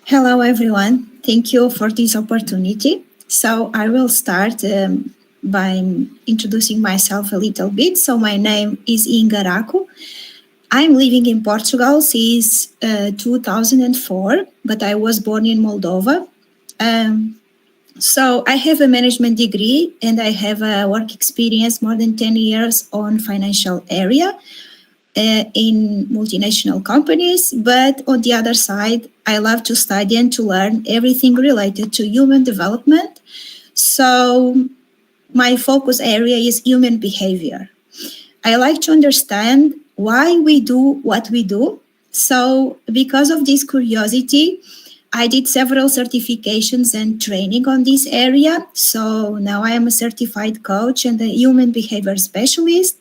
Hello, everyone. Thank you for this opportunity. So I will start by introducing myself a little bit. So my name is Inga Racu. I'm living in Portugal since 2004, but I was born in Moldova. So I have a management degree and I have a work experience more than 10 years on financial area in multinational companies. But on the other side, I love to study and to learn everything related to human development. So my focus area is human behavior. I like to understand why we do what we do. So because of this curiosity, I did several certifications and training on this area. So now I am a certified coach and a human behavior specialist.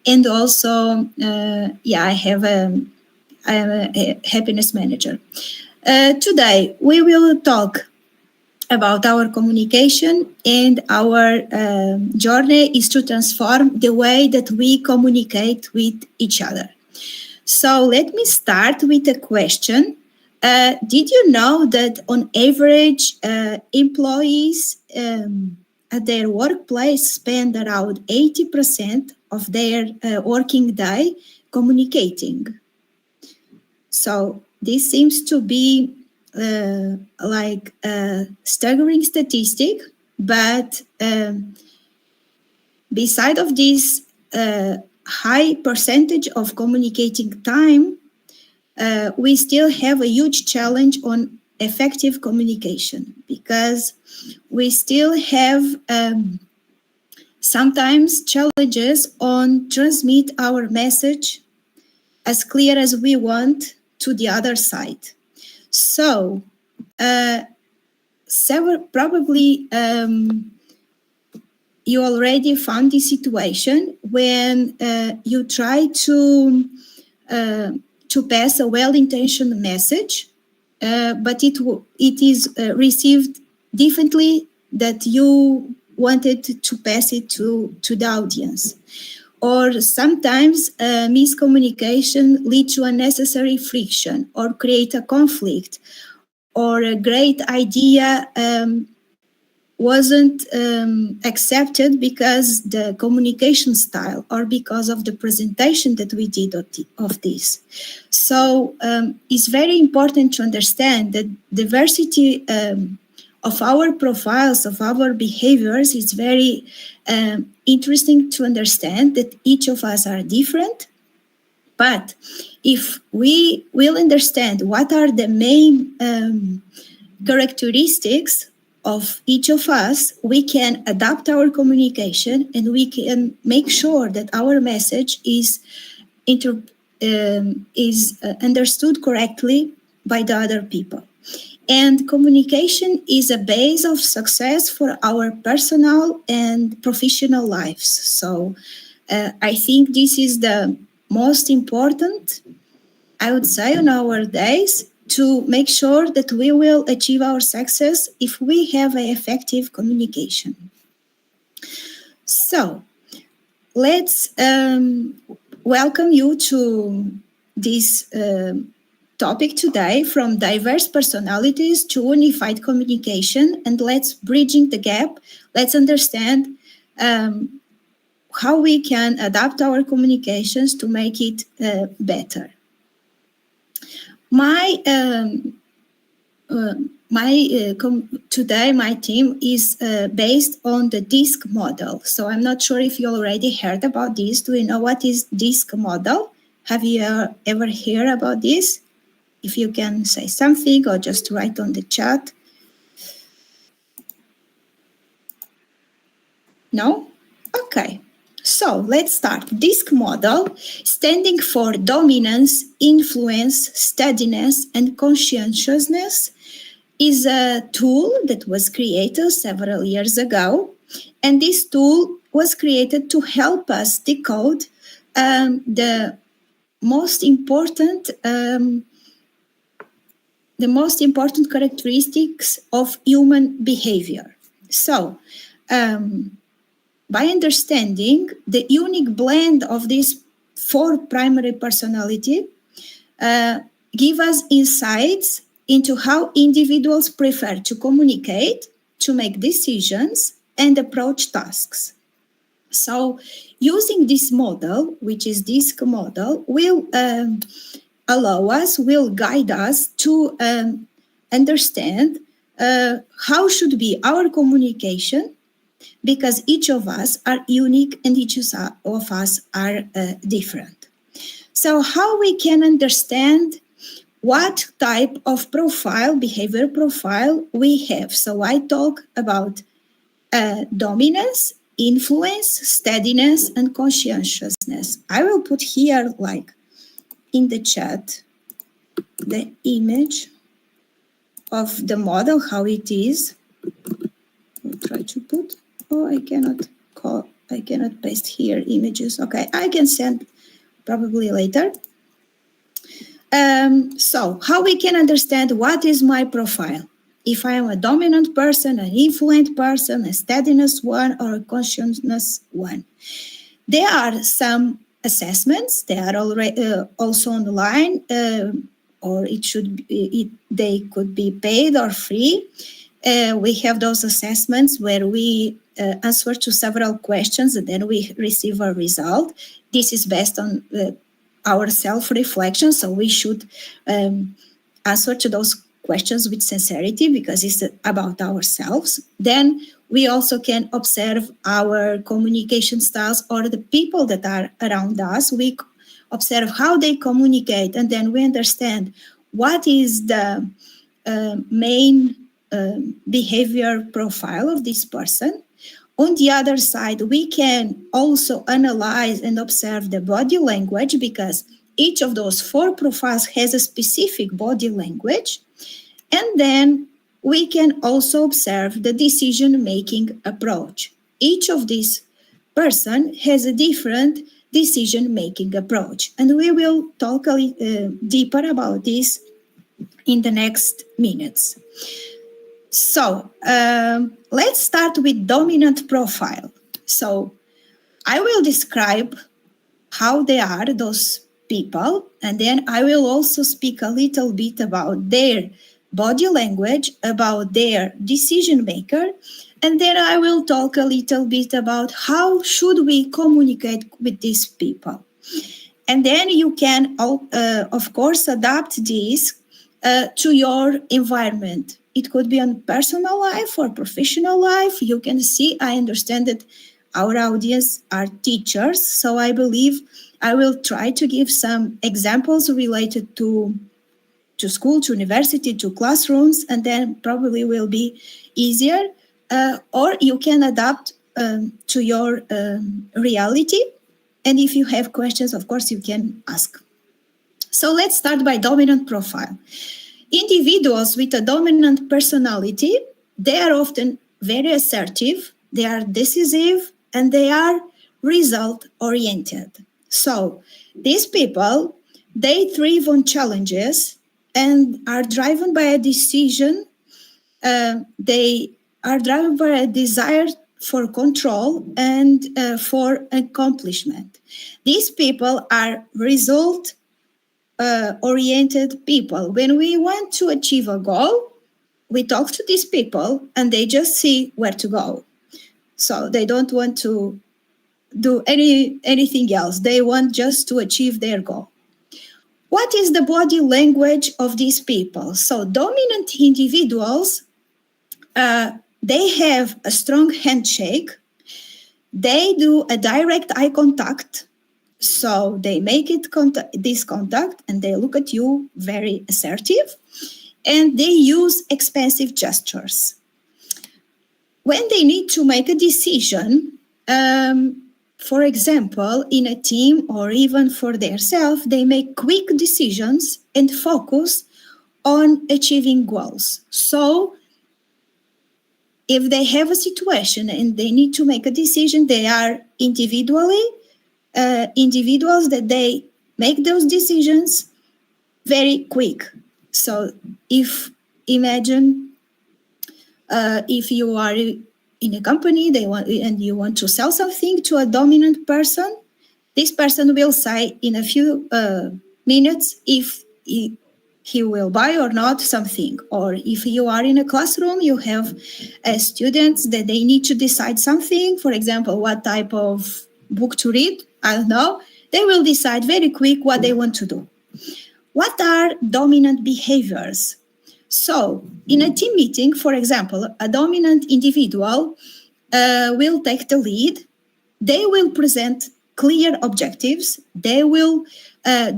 And also, I am a happiness manager. Today, we will talk about our communication, and our journey is to transform the way that we communicate with each other. So let me start with a question. Did you know that on average, employees at their workplace spend around 80% of their working day communicating? So this seems to be like a staggering statistic, but beside of this high percentage of communicating time, we still have a huge challenge on effective communication, because we still have sometimes challenges on transmit our message as clear as we want to the other side. So probably you already found this situation when you try to pass a well-intentioned message, but it is received differently that you wanted to pass it to the audience. Or sometimes miscommunication leads to unnecessary friction or create a conflict, or a great idea wasn't accepted because the communication style or because of the presentation that we did of this. So it's very important to understand that diversity of our profiles, of our behaviors, is very interesting to understand that each of us are different. But if we will understand what are the main characteristics of each of us, we can adapt our communication and we can make sure that our message is understood correctly by the other people. And communication is a base of success for our personal and professional lives. So I think this is the most important, I would say, on our days, to make sure that we will achieve our success if we have an effective communication. So let's welcome you to this topic today, from diverse personalities to unified communication, and let's bridging the gap. Let's understand how we can adapt our communications to make it better. Today my team is based on the DISC model. So I'm not sure if you already heard about this. Do you know what is DISC model? Have you ever heard about this? If you can say something or just write on the chat. No? Okay. So let's start. DISC model, standing for dominance, influence, steadiness, and conscientiousness, is a tool that was created several years ago. And this tool was created to help us decode the most important characteristics of human behavior. So, by understanding the unique blend of these four primary personality, give us insights into how individuals prefer to communicate, to make decisions, and approach tasks. So using this model, which is DISC model, will will guide us to understand how should be our communication, because each of us are unique and each of us are different. So how we can understand what type of profile, behavior profile we have. So I talk about dominance, influence, steadiness, and conscientiousness. I will put here, like in the chat, the image of the model, how it is. I'll try to put, I cannot paste here images. Okay, I can send probably later. So how we can understand what is my profile? If I am a dominant person, an influent person, a steadiness one, or a conscientiousness one. There are some assessments. They are already also online, or they could be paid or free. We have those assessments where we answer to several questions and then we receive a result. This is based on our self-reflection, so we should answer to those questions with sincerity because it's about ourselves. Then we also can observe our communication styles or the people that are around us. We observe how they communicate, and then we understand what is the main behavior profile of this person. On the other side, we can also analyze and observe the body language, because each of those 4 profiles has a specific body language. And then we can also observe the decision-making approach. Each of these person has a different decision-making approach. And we will talk a little deeper about this in the next minutes. So let's start with dominant profile. So I will describe how they are, those people, and then I will also speak a little bit about their body language, about their decision maker, and then I will talk a little bit about how should we communicate with these people. And then you can, of course, adapt this to your environment. It could be on personal life or professional life. You can see, I understand that our audience are teachers, so I believe I will try to give some examples related to school, to university, to classrooms, and then probably will be easier. Or you can adapt to your reality. And if you have questions, of course, you can ask. So let's start by dominant profile. Individuals with a dominant personality, they are often very assertive, they are decisive, and they are result-oriented. So these people, they thrive on challenges and are driven by a decision. They are driven by a desire for control and for accomplishment. These people are result-oriented people. When we want to achieve a goal, we talk to these people and they just see where to go. So they don't want to do anything else. They want just to achieve their goal. What is the body language of these people? So dominant individuals, they have a strong handshake. They do a direct eye contact. So they make this contact and they look at you very assertive. And they use expansive gestures. When they need to make a decision, for example, in a team or even for themselves, they make quick decisions and focus on achieving goals. So if they have a situation and they need to make a decision, they are individuals that they make those decisions very quick. So imagine if you are in a company and you want to sell something to a dominant person, this person will say in a few minutes if he will buy or not something. Or if you are in a classroom, you have students that they need to decide something, for example, what type of book to read, I don't know, they will decide very quick what they want to do. What are dominant behaviors? So in a team meeting, for example, a dominant individual will take the lead. They will present clear objectives. They will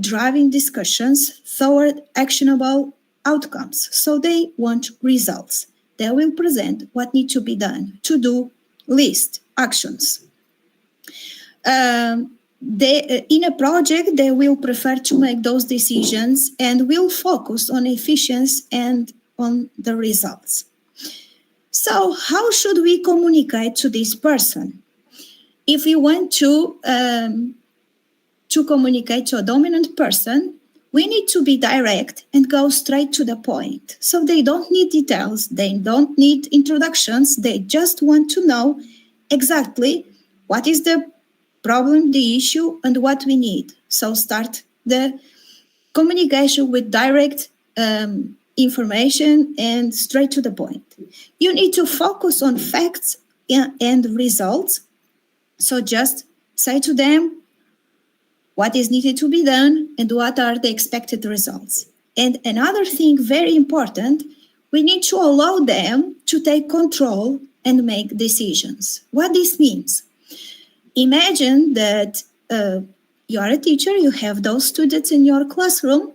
driving discussions toward actionable outcomes. So they want results. They will present what needs to be done, to-do list, actions. In a project, they will prefer to make those decisions and will focus on efficiency and on the results. So how should we communicate to this person? If we want to communicate to a dominant person, we need to be direct and go straight to the point. So they don't need details, they don't need introductions, they just want to know exactly what is the problem, the issue, and what we need. So start the communication with direct information and straight to the point. You need to focus on facts and results. So just say to them what is needed to be done and what are the expected results. And another thing very important, we need to allow them to take control and make decisions. What this means? Imagine that you are a teacher, you have those students in your classroom.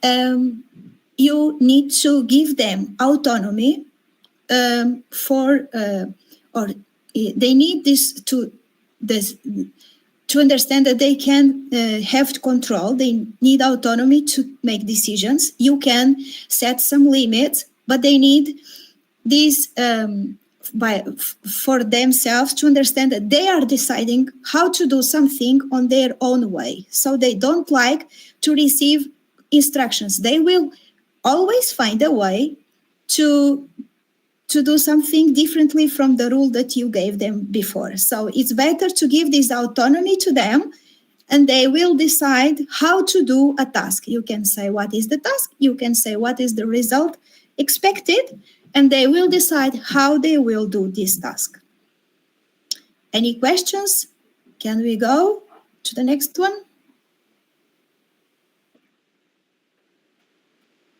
You need to give them autonomy or they need this to understand that they can have control. They need autonomy to make decisions. You can set some limits, but they need this for themselves to understand that they are deciding how to do something on their own way. So they don't like to receive instructions. They will always find a way to do something differently from the rule that you gave them before. So it's better to give this autonomy to them, and they will decide how to do a task. You can say what is the task, you can say what is the result expected, and they will decide how they will do this task. Any questions? Can we go to the next one?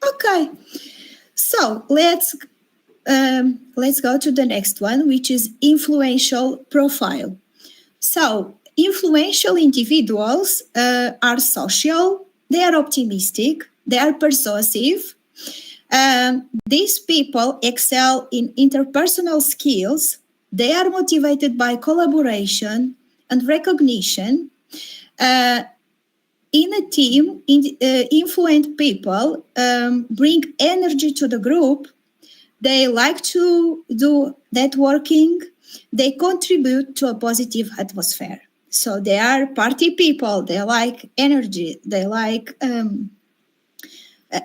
Okay, so let's go to the next one, which is influential profile. So influential individuals are social, they are optimistic, they are persuasive. These people excel in interpersonal skills. They are motivated by collaboration and recognition. In a team, influent people bring energy to the group. They like to do networking. They contribute to a positive atmosphere. So they are party people. They like energy. They like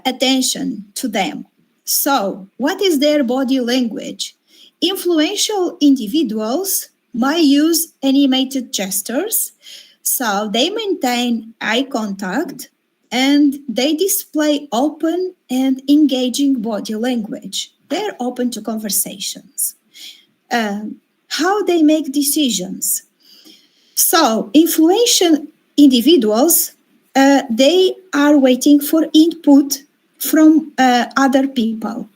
attention to them. So what is their body language? Influential individuals might use animated gestures. So they maintain eye contact and they display open and engaging body language. They're open to conversations. How they make decisions. So influential individuals, they are waiting for input from other people.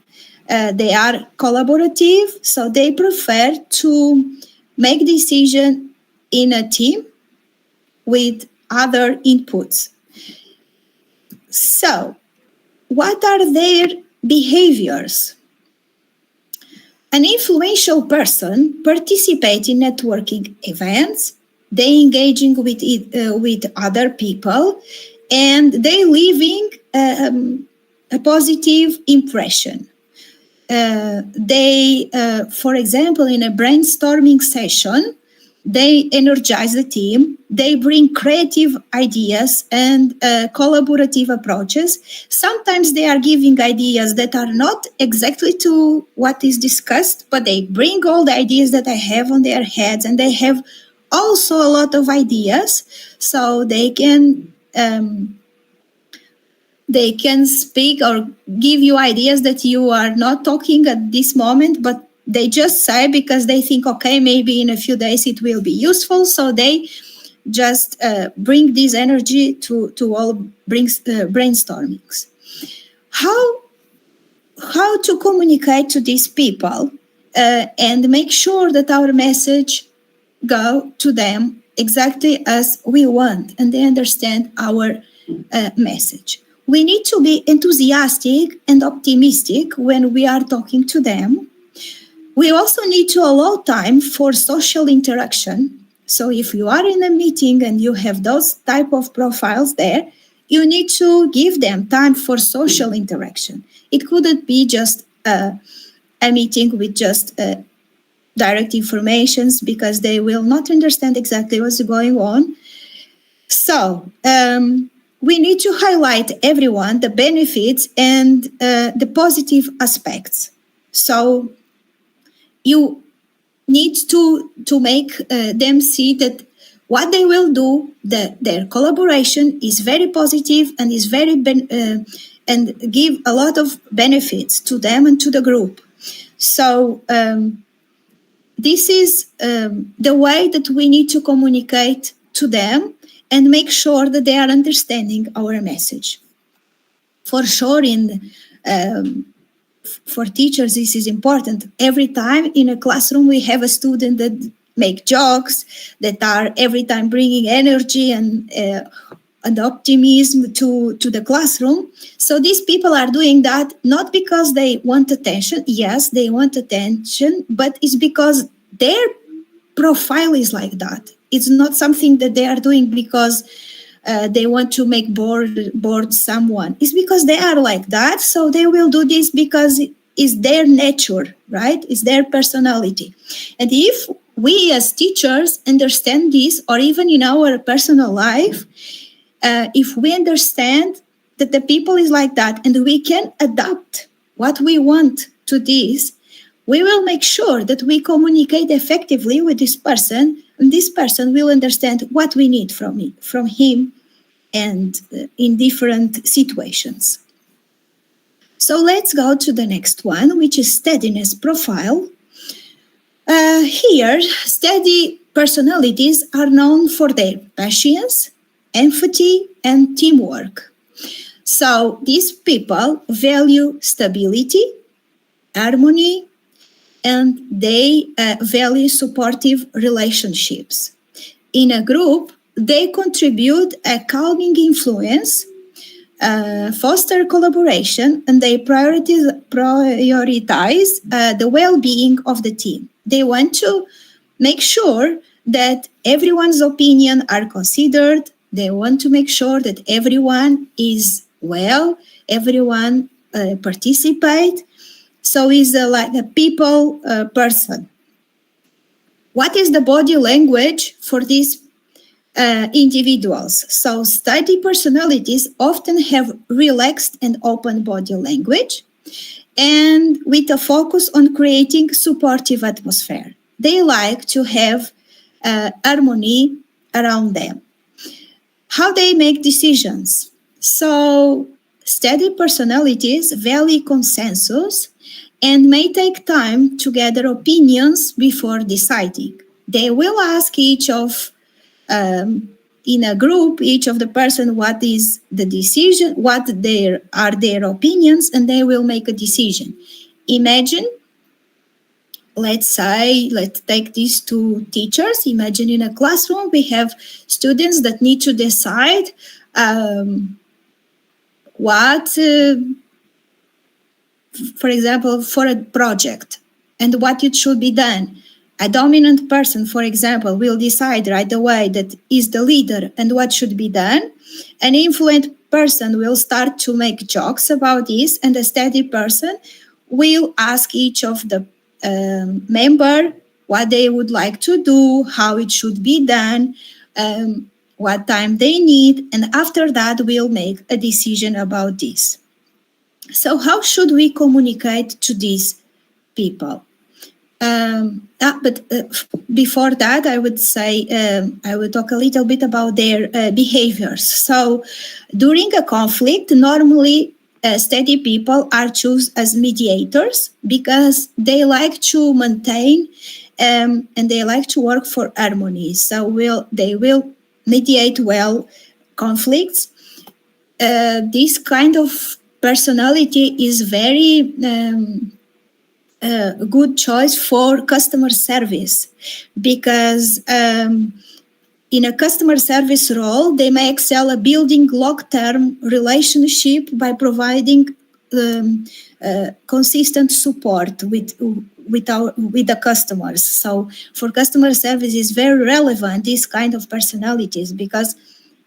They are collaborative, so they prefer to make decisions in a team with other inputs. So, what are their behaviors? An influential person participates in networking events, they engaging with other people, and they leaving a positive impression. For example, in a brainstorming session, they energize the team, they bring creative ideas and collaborative approaches. Sometimes they are giving ideas that are not exactly to what is discussed, but they bring all the ideas that I have on their heads, and they have also a lot of ideas, so they can They can speak or give you ideas that you are not talking at this moment, but they just say because they think, okay, maybe in a few days it will be useful. So they just bring this energy to all brainstormings. How to communicate to these people and make sure that our message go to them exactly as we want and they understand our message. We need to be enthusiastic and optimistic when we are talking to them. We also need to allow time for social interaction. So if you are in a meeting and you have those type of profiles there, you need to give them time for social interaction. It couldn't be just a meeting with just direct informations because they will not understand exactly what's going on. So we need to highlight everyone the benefits and the positive aspects. So you need to make them see that what they will do, their collaboration is very positive and is very and give a lot of benefits to them and to the group. So this is the way that we need to communicate to them and make sure that they are understanding our message. For sure, for teachers, this is important. Every time in a classroom, we have a student that make jokes, that are every time bringing energy and optimism to the classroom. So these people are doing that not because they want attention. Yes, they want attention, but it's because their profile is like that. It's not something that they are doing because they want to make bored someone. It's because they are like that. So they will do this because it's their nature, right? It's their personality. And if we as teachers understand this, or even in our personal life, if we understand that the people is like that and we can adapt what we want to this, we will make sure that we communicate effectively with this person, and this person will understand what we need from him and in different situations. So let's go to the next one, which is steadiness profile. Here, steady personalities are known for their patience, empathy, and teamwork. So these people value stability, harmony, and they value supportive relationships. In a group, they contribute a calming influence, foster collaboration, and they prioritize the well-being of the team. They want to make sure that everyone's opinion are considered. They want to make sure that everyone is well, everyone participate. So is like a people person. What is the body language for these individuals? So steady personalities often have relaxed and open body language, and with a focus on creating supportive atmosphere. They like to have harmony around them. How they make decisions? So steady personalities value consensus and may take time to gather opinions before deciding. They will ask each of in a group, each of the person what is the decision, what are their opinions, and they will make a decision. Imagine, let's take these two teachers. Imagine in a classroom we have students that need to decide what, for example, for a project and what it should be done. A dominant person, for example, will decide right away that is the leader and what should be done. An influent person will start to make jokes about this, and a steady person will ask each of the member what they would like to do, how it should be done, what time they need, and after that we'll make a decision about this. So how should we communicate to these people? But before that, I would say I would talk a little bit about their behaviors. So during a conflict, normally steady people are chosen as mediators because they like to maintain and they like to work for harmony. So they will mediate well conflicts. This kind of personality is very good choice for customer service because in a customer service role, they may excel at building long-term relationship by providing consistent support with the customers. So for customer service, it's very relevant, these kind of personalities, because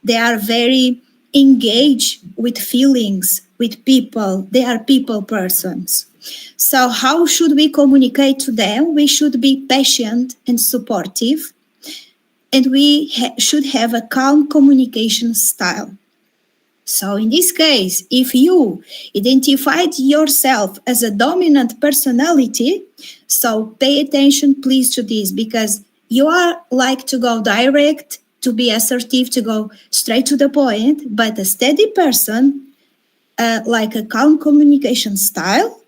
they are very engaged with feelings, with people. They are people persons. So how should we communicate to them? We should be patient and supportive, and we should have a calm communication style. So in this case, if you identified yourself as a dominant personality, so pay attention please to this, because you are like to go direct, to be assertive, to go straight to the point, but a steady person like a calm communication style,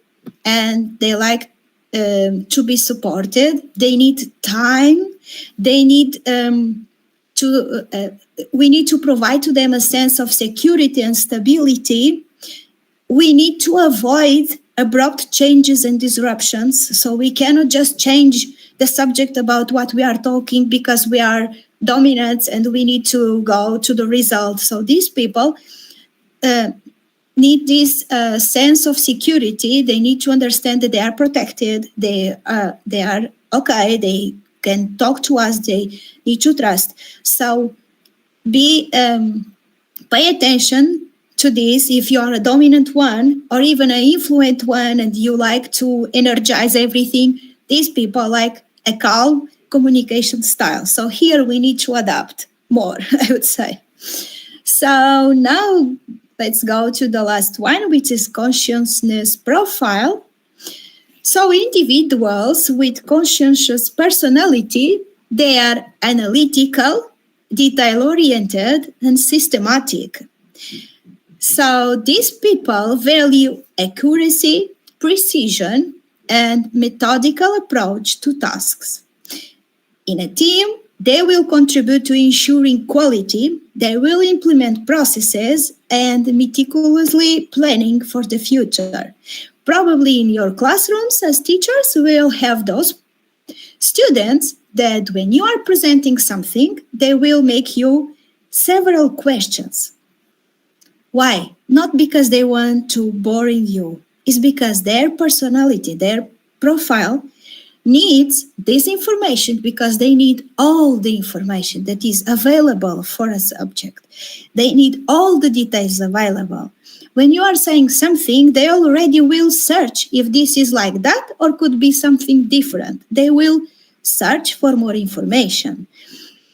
and they like to be supported. They need time. They need we need to provide to them a sense of security and stability. We need to avoid abrupt changes and disruptions. So we cannot just change the subject about what we are talking because we are dominant and we need to go to the result. So these people need this sense of security. They need to understand that they are protected. They are okay. They can talk to us. They need to trust. So pay attention to this. If you are a dominant one or even an influent one and you like to energize everything, these people like a calm communication style. So here we need to adapt more, I would say. So now let's go to the last one, which is consciousness profile. So individuals with conscientious personality, they are analytical, detail-oriented, and systematic. So these people value accuracy, precision, and methodical approach to tasks. In a team, they will contribute to ensuring quality. They will implement processes and meticulously planning for the future. Probably in your classrooms as teachers, will have those students that when you are presenting something, they will make you several questions. Why? Not because they want to bore you. It's because their personality, their profile needs this information, because they need all the information that is available for a subject. They need all the details available. When you are saying something, they already will search if this is like that or could be something different. They will search for more information.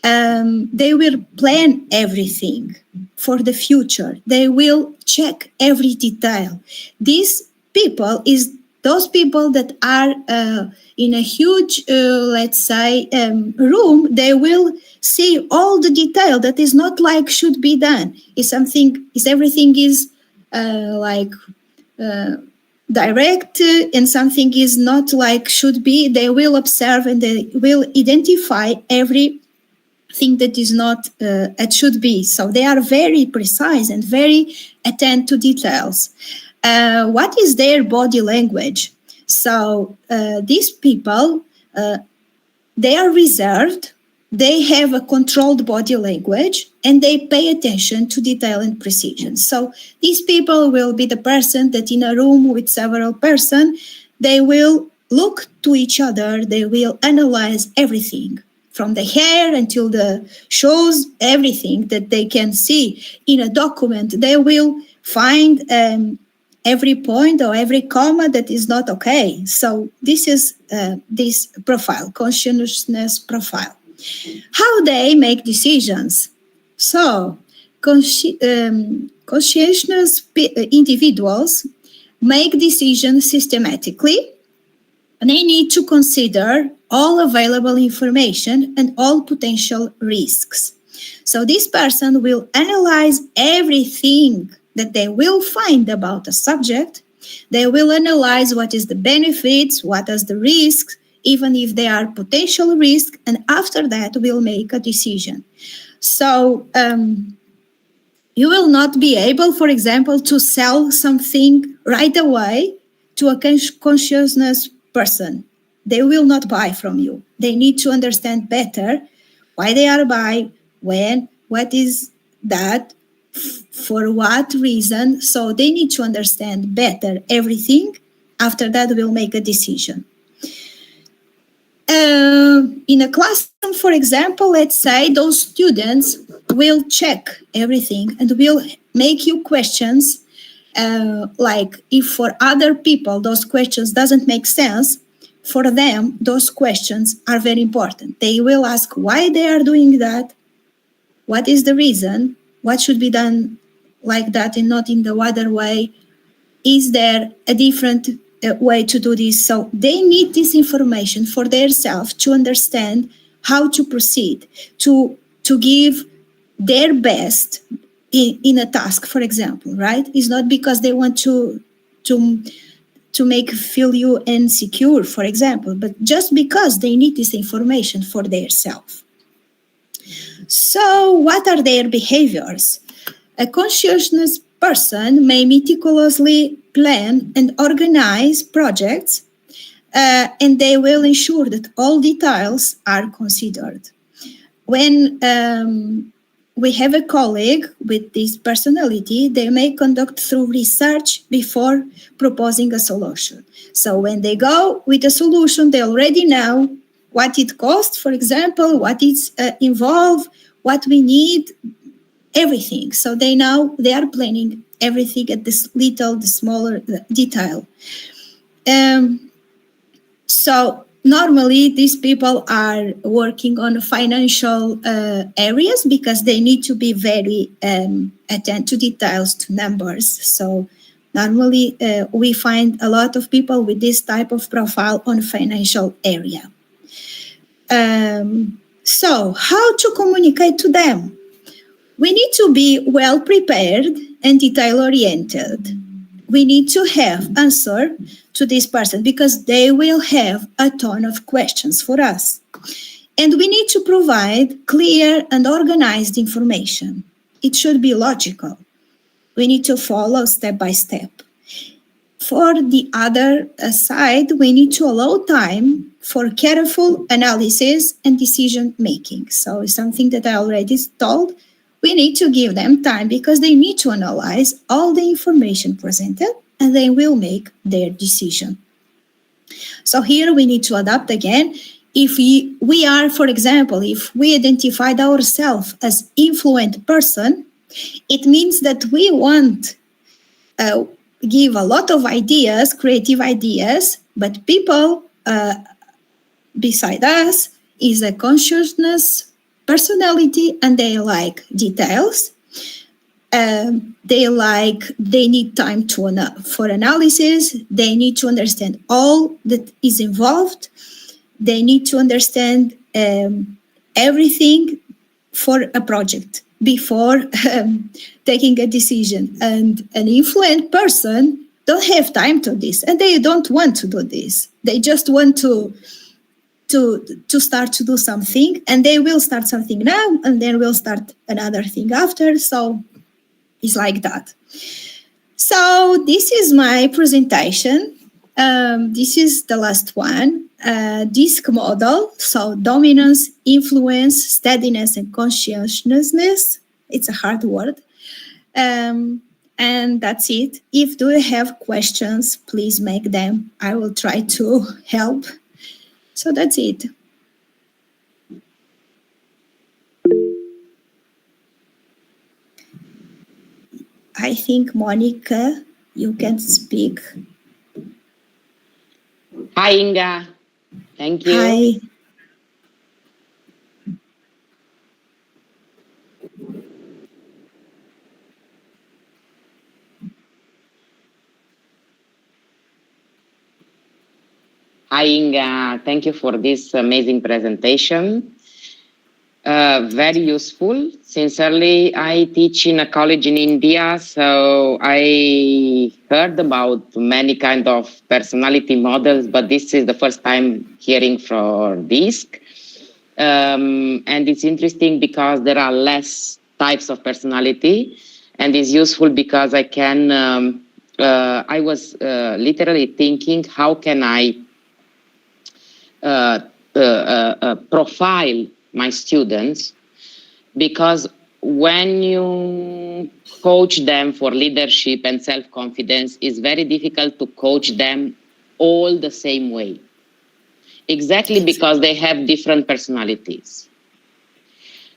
They will plan everything for the future. They will check every detail. These people is those people that are in a huge, let's say, room. They will see all the detail that is not like should be done. Everything is direct and something is not like should be. They will observe and they will identify everything that is not it should be. So they are very precise and very attentive to details. What is their body language? So these people, they are reserved, they have a controlled body language, and they pay attention to detail and precision. So these people will be the person that in a room with several persons, they will look to each other, they will analyze everything, from the hair until the shoes, everything that they can see in a document. They will find every point or every comma that is not okay. So this is this profile, consciousness profile. How they make decisions. So conscientious individuals make decisions systematically. they need to consider all available information and all potential risks. So this person will analyze everything that they will find about a subject. They will analyze what is the benefits, what is the risks, even if they are potential risks, and after that will make a decision. So you will not be able, for example, to sell something right away to a consciousness person. They will not buy from you. They need to understand better why they are buying, when, what is that, for what reason. So they need to understand better everything. After that, we'll make a decision. In a classroom, for example, let's say those students will check everything and will make you questions. Like if for other people those questions doesn't make sense, for them those questions are very important. They will ask why they are doing that, what is the reason, what should be done like that and not in the other way. Is there a different way to do this? So they need this information for themselves to understand how to proceed, to give their best in a task, for example, right? It's not because they want to make feel you insecure, for example, but just because they need this information for themselves. So what are their behaviors? A conscientious person may meticulously plan and organize projects, and they will ensure that all details are considered. When we have a colleague with this personality, they may conduct through research before proposing a solution. So when they go with a solution, they already know what it costs, for example, what it's involved, what we need, everything. So they know they are planning everything at this little, the smaller detail. So normally these people are working on financial areas because they need to be very attentive to details, to numbers. So normally we find a lot of people with this type of profile on financial area. So how to communicate to them? We need to be well prepared and detail oriented. We need to have answer to this person because they will have a ton of questions for us. And we need to provide clear and organized information. It should be logical. We need to follow step by step. For the other side, we need to allow time for careful analysis and decision making. So it's something that I already told. We need to give them time because they need to analyze all the information presented and they will make their decision. So here we need to adapt again. If we are, for example, if we identified ourselves as influent person, it means that we want give a lot of ideas, creative ideas, but people beside us is a consciousness personality and they like details. They need time for analysis. They need to understand all that is involved. They need to understand everything for a project before taking a decision. And an influent person don't have time to this, and they don't want to do this. They just want to start to do something, and they will start something now, and then we'll start another thing after. So it's like that. So this is my presentation. This is the last one. DISC model, so dominance, influence, steadiness, and conscientiousness. It's a hard word. And that's it. If you have questions, please make them. I will try to help. So that's it. I think, Monica, you can speak. Hi, Inga. Thank you. Hi. Hi, Inga. Thank you for this amazing presentation. Very useful. Sincerely, I teach in a college in India, so I heard about many kind of personality models, but this is the first time hearing for this. And it's interesting because there are less types of personality, and it's useful because I can. I was literally thinking, how can I profile my students, because when you coach them for leadership and self-confidence, it's very difficult to coach them all the same way, exactly because they have different personalities.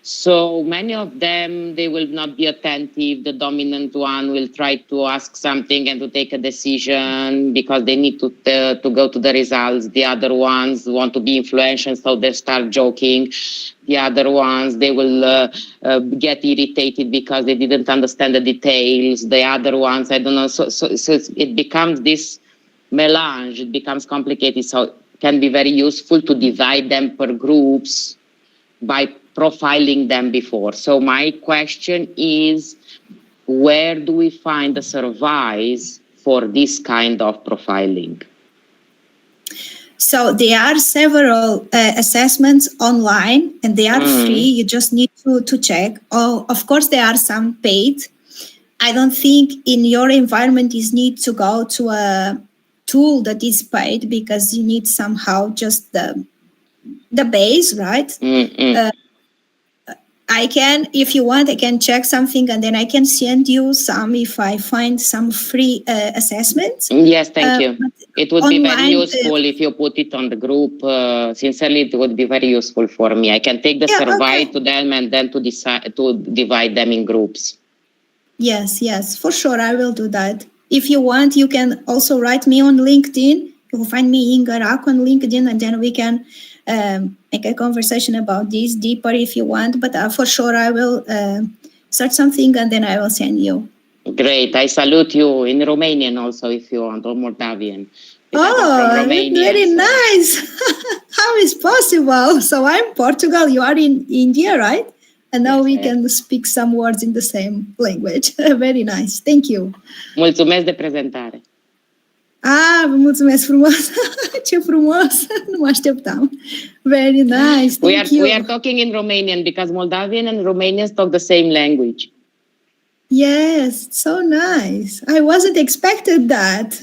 So many of them, they will not be attentive. The dominant one will try to ask something and to take a decision because they need to go to the results. The other ones want to be influential, so they start joking. The other ones, they will get irritated because they didn't understand the details. The other ones, I don't know. So it becomes this melange. It becomes complicated. So it can be very useful to divide them per groups by profiling them before. So my question is, where do we find the surveys for this kind of profiling? So there are several assessments online, and they are free. You just need to check. Oh, of course, there are some paid. I don't think in your environment you need to go to a tool that is paid, because you need somehow just the base, right? I can, if you want, I can check something and then I can send you some if I find some free assessments. Yes, thank you. It would be very useful if you put it on the group. Sincerely, it would be very useful for me. I can take the survey to them and then to decide to divide them in groups. Yes, for sure. I will do that. If you want, you can also write me on LinkedIn. You will find me Inga Racu on LinkedIn, and then we can make a conversation about this deeper if you want. But for sure, I will search something and then I will send you. Great. I salute you in Romanian also, if you want, or Moldavian. Very nice. How is possible? So I'm Portugal, you are in India, right? And now we can speak some words in the same language. Very nice. Thank you. Mulțumesc de prezentare. Vă mulțumesc frumos. Ce frumos. Nu mă așteptam. Very nice. Thank you. We are talking in Romanian because Moldavian and Romanians talk the same language. Yes, so nice. I wasn't expected that.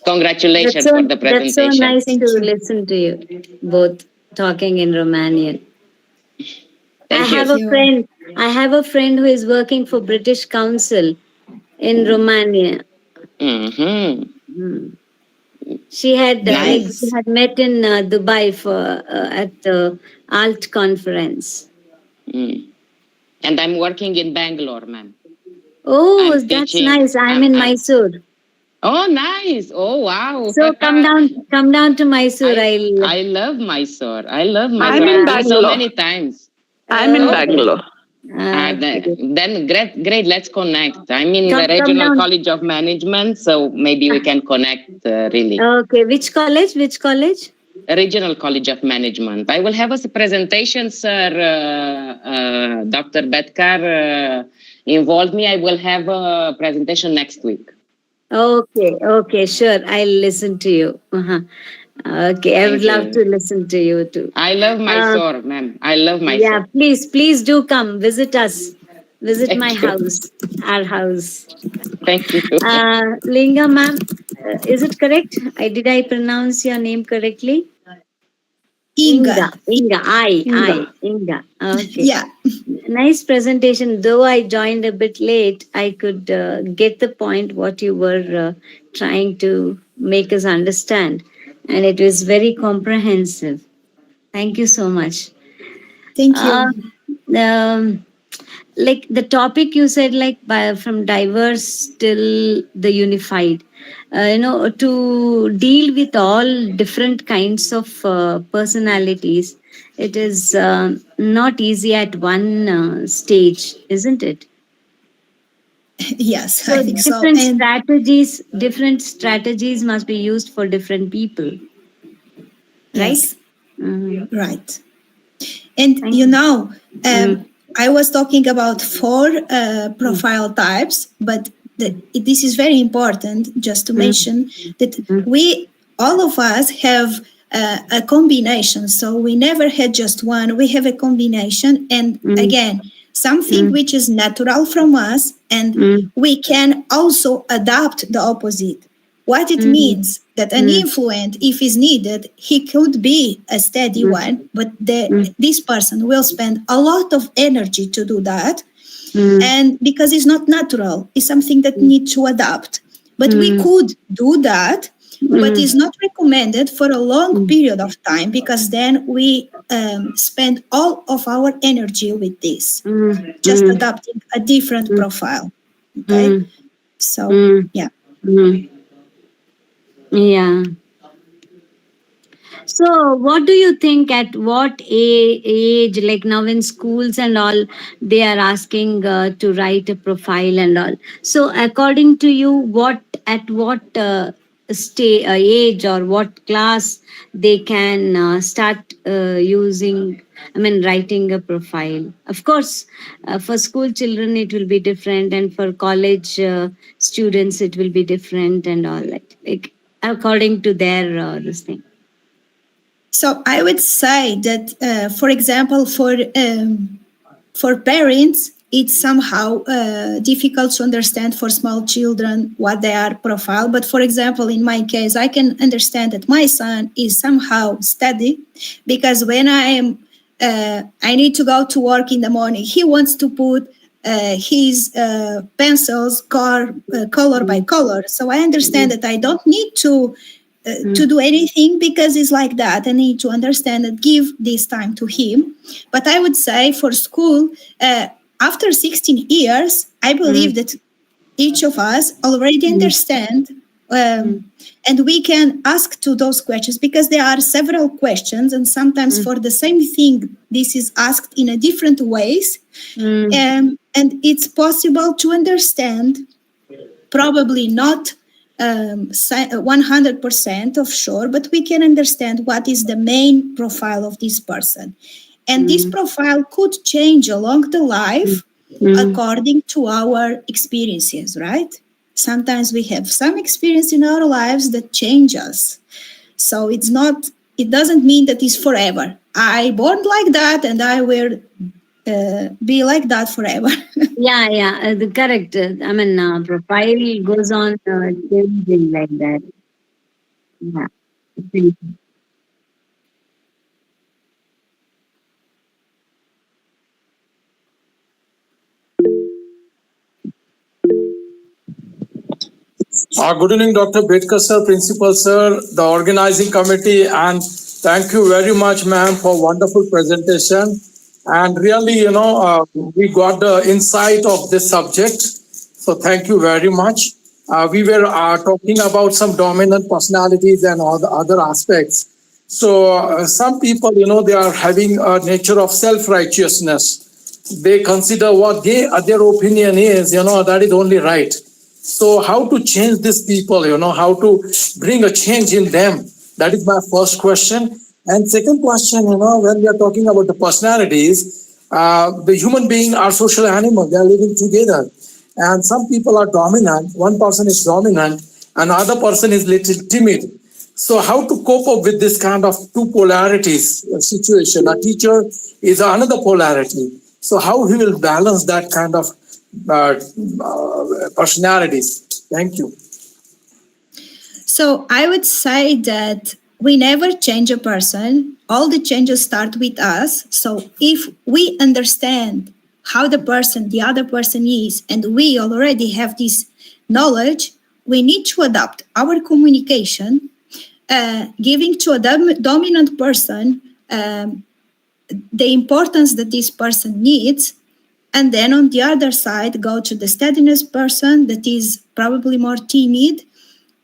Congratulations for the presentation. That's so nice to listen to you both talking in Romanian. I have a friend who is working for British Council in Romania. She had met in Dubai at the ALT conference. And I'm working in Bangalore, ma'am. Oh, that's nice. I'm in Mysore. Oh, nice. Oh, wow. So come down to Mysore. I love Mysore. I'm in Bangalore. So many times. I'm in Bangalore. Then great. Let's connect. I'm in the Regional College of Management, so maybe we can connect really. Okay. Which college? Regional College of Management. I will have a presentation, sir. Dr. Betkar involved me. I will have a presentation next week. Okay, sure. I'll listen to you. Okay, I would love to listen to you too. I love Mysore, ma'am. I love Mysore. Yeah, please do come visit us. Visit my house, our house. Thank you. Linga, ma'am, is it correct? Did I pronounce your name correctly? Inga. Inga. Okay. Yeah. Nice presentation. Though I joined a bit late, I could get the point what you were trying to make us understand. And it was very comprehensive. Thank you so much. Thank you. Like the topic you said, from diverse till the unified, to deal with all different kinds of personalities, it is not easy at one stage, isn't it? Yes, so I think so. Different strategies must be used for different people. right? Yes. Mm-hmm. Right. And Thank you. Mm-hmm. I was talking about 4 profile types, but this is very important just to mention that we, all of us, have a combination. So we never had just one, we have a combination. And again, something which is natural from us, and we can also adapt the opposite. What it means that an influent, if is needed, he could be a steady one, but this person will spend a lot of energy to do that. And because it's not natural, it's something that needs to adapt. But we could do that, but it's not recommended for a long period of time, because then we spend all of our energy with this, just adapting a different profile. Okay, so yeah. Yeah. So, what do you think, at what age, like now in schools and all, they are asking to write a profile and all? So, according to you, at what age or what class they can start using, I mean, writing a profile? Of course, for school children, it will be different, and for college students, it will be different, and all that. Like, according to their this thing. So I would say that, for example, for parents, it's somehow difficult to understand for small children what they are profile. But for example, in my case, I can understand that my son is somehow steady, because when I need to go to work in the morning, he wants to put his pencils color by color. So I understand that I don't need to do anything, because it's like that. I need to understand and give this time to him. But I would say for school, after 16 years, I believe that each of us already understand, and we can ask to those questions, because there are several questions, and sometimes for the same thing, this is asked in a different ways. And it's possible to understand, probably not 100% of sure, but we can understand what is the main profile of this person. And this profile could change along the life according to our experiences, right? Sometimes we have some experience in our lives that change us. So it doesn't mean that it's forever. I born like that and I will be like that forever. Yeah, correct. I mean, profile goes on changing like that. Yeah. Good evening, Dr. Bedkar sir, Principal sir, the organizing committee, and thank you very much, ma'am, for wonderful presentation. And really, we got the insight of this subject. So thank you very much. We were talking about some dominant personalities and all the other aspects. So some people, they are having a nature of self-righteousness. They consider what their opinion is, that is only right. So how to change these people, how to bring a change in them? That is my first question. And second question, when we are talking about the personalities, the human beings are social animals. They are living together. And some people are dominant. One person is dominant, and other person is little timid. So how to cope up with this kind of two polarities situation? A teacher is another polarity. So how he will balance that kind of personalities? Thank you. So I would say that we never change a person. All the changes start with us. So if we understand how the other person is, and we already have this knowledge, we need to adapt our communication, giving to a dominant person the importance that this person needs. And then on the other side, go to the steadiness person that is probably more timid,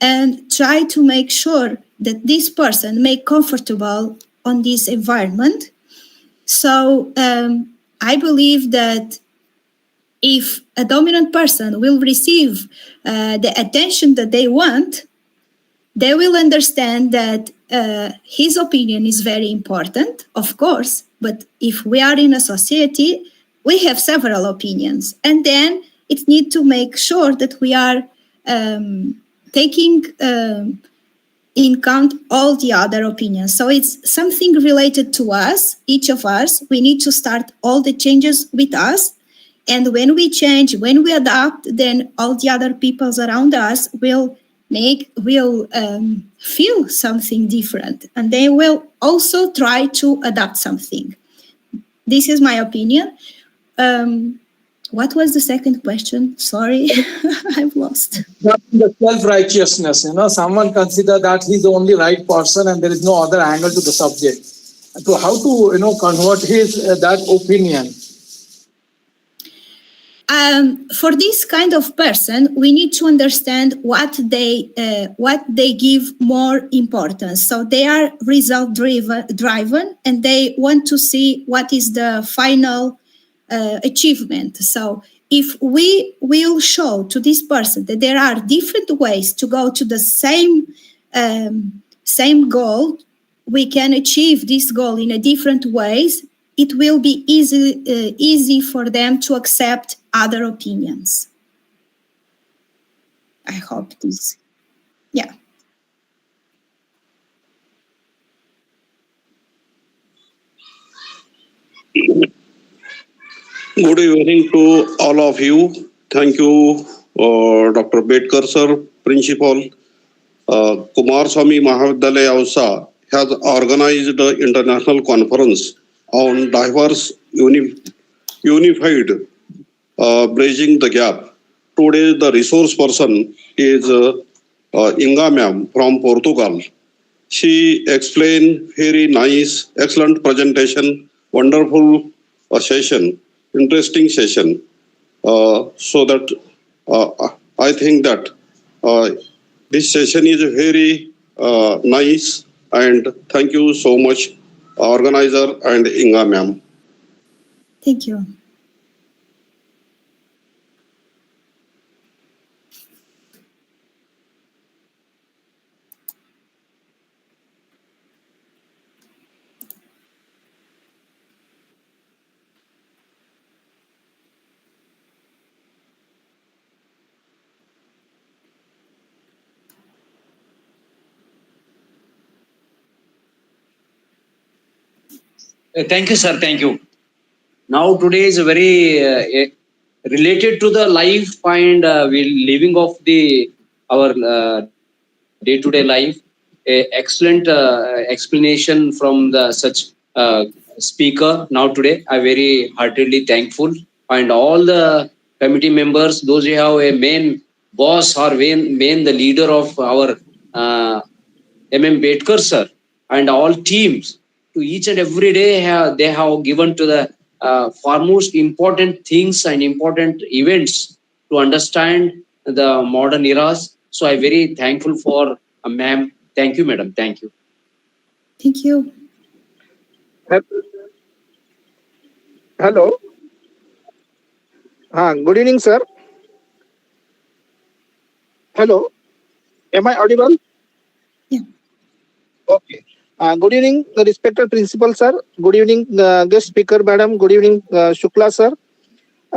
and try to make sure that this person make comfortable on this environment. So I believe that if a dominant person will receive the attention that they want, they will understand that his opinion is very important, of course, but if we are in a society, we have several opinions, and then it needs to make sure that we are taking in count all the other opinions. So it's something related to us, each of us. We need to start all the changes with us. And when we change, when we adapt, then all the other peoples around us will feel something different, and they will also try to adapt something. This is my opinion. What was the second question? Sorry, I've lost. The self-righteousness, someone consider that he's the only right person and there is no other angle to the subject. So how to, convert that opinion? For this kind of person, we need to understand what they give more importance. So they are result driven, and they want to see what is the final achievement. So if we will show to this person that there are different ways to go to the same goal, we can achieve this goal in a different ways. It will be easy for them to accept other opinions. I hope this, yeah. Good evening to all of you. Thank you, Dr. Bedkar sir, Principal. Kumar Swami Mahavidyalaya Ausa has organized an international conference on diverse, unified, bridging the gap. Today, the resource person is Inga ma'am from Portugal. She explained very nice, excellent presentation, wonderful session, interesting session. So that I think that this session is very nice, and thank you so much, organizer and Inga ma'am. Thank you. Thank you, sir. Thank you. Now today is very related to the life and we living of our day-to-day life. Excellent explanation from the such speaker. Now today, I very heartily thankful, and all the committee members, those who have a main boss or main the leader of our Bedkar sir, and all teams, to each and every day they have given to the foremost important things and important events to understand the modern eras. So I very thankful for ma'am. Thank you, madam. Thank you. Thank you. Hello. Good evening, sir. Hello. Am I audible? Yeah. Okay. Good evening, the respected principal, sir. Good evening, guest speaker, madam. Good evening, Shukla, sir.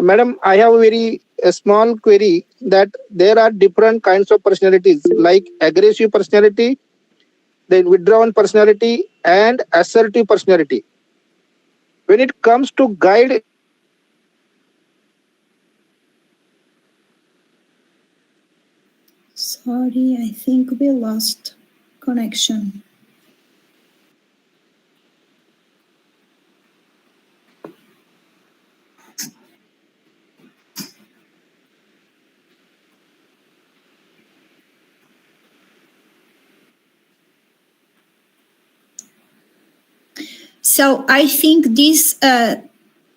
Madam, I have a small query that there are different kinds of personalities, like aggressive personality, then withdrawn personality, and assertive personality. When it comes to guide, Sorry, I think we lost connection. So I think these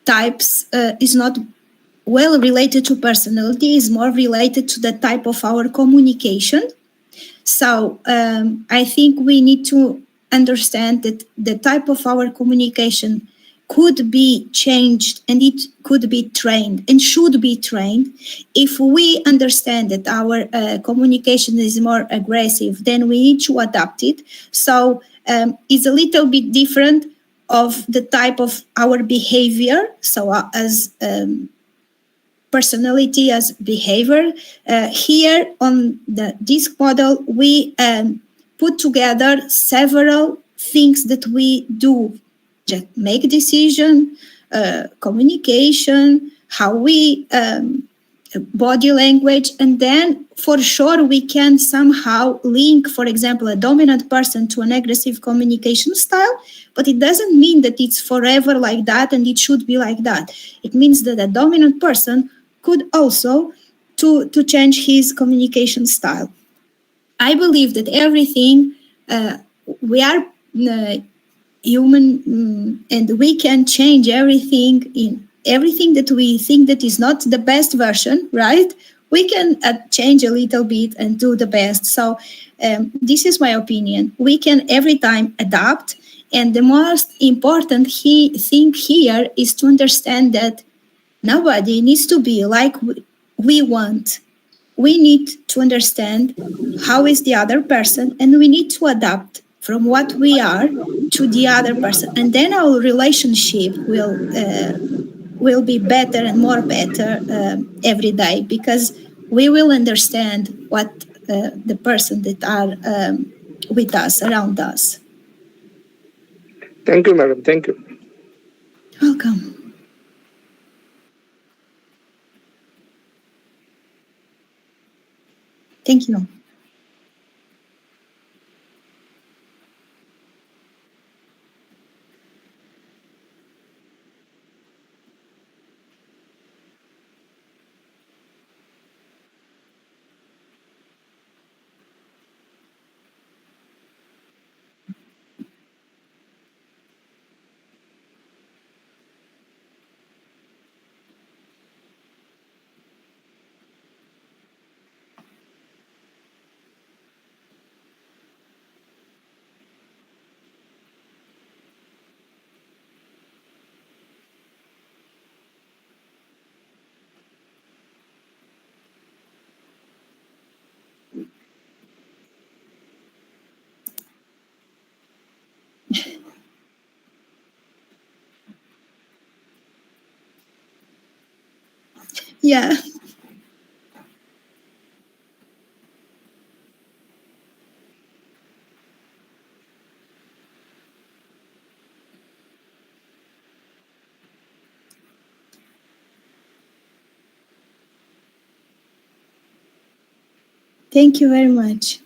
types is not well related to personality, is more related to the type of our communication. So I think we need to understand that the type of our communication could be changed and it could be trained and should be trained. If we understand that our communication is more aggressive, then we need to adapt it. So it's a little bit different of the type of our behavior. So as personality, as behavior. Here on the DISC model, we put together several things that we do. Just make decision, communication, how we body language, and then for sure we can somehow link, for example, a dominant person to an aggressive communication style, but it doesn't mean that it's forever like that and it should be like that. It means that a dominant person could also to change his communication style. I believe that everything, we are human, and we can change everything in everything that we think that is not the best version, right? We can change a little bit and do the best. So this is my opinion. We can every time adapt. And the most important thing here is to understand that nobody needs to be like we want. We need to understand how is the other person, and we need to adapt from what we are to the other person. And then our relationship will be better and more better every day, because we will understand what the person that are with us, around us. Thank you, madam. Thank you. Welcome. Thank you. Yeah. Thank you very much.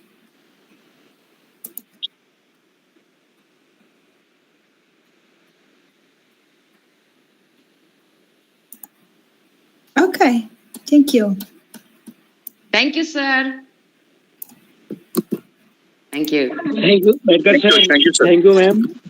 Okay. Thank you. Thank you, sir. Thank you. Thank you, Bedkar sir. Thank you, sir. Thank you, ma'am.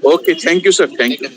Okay, thank you, sir. Thank you.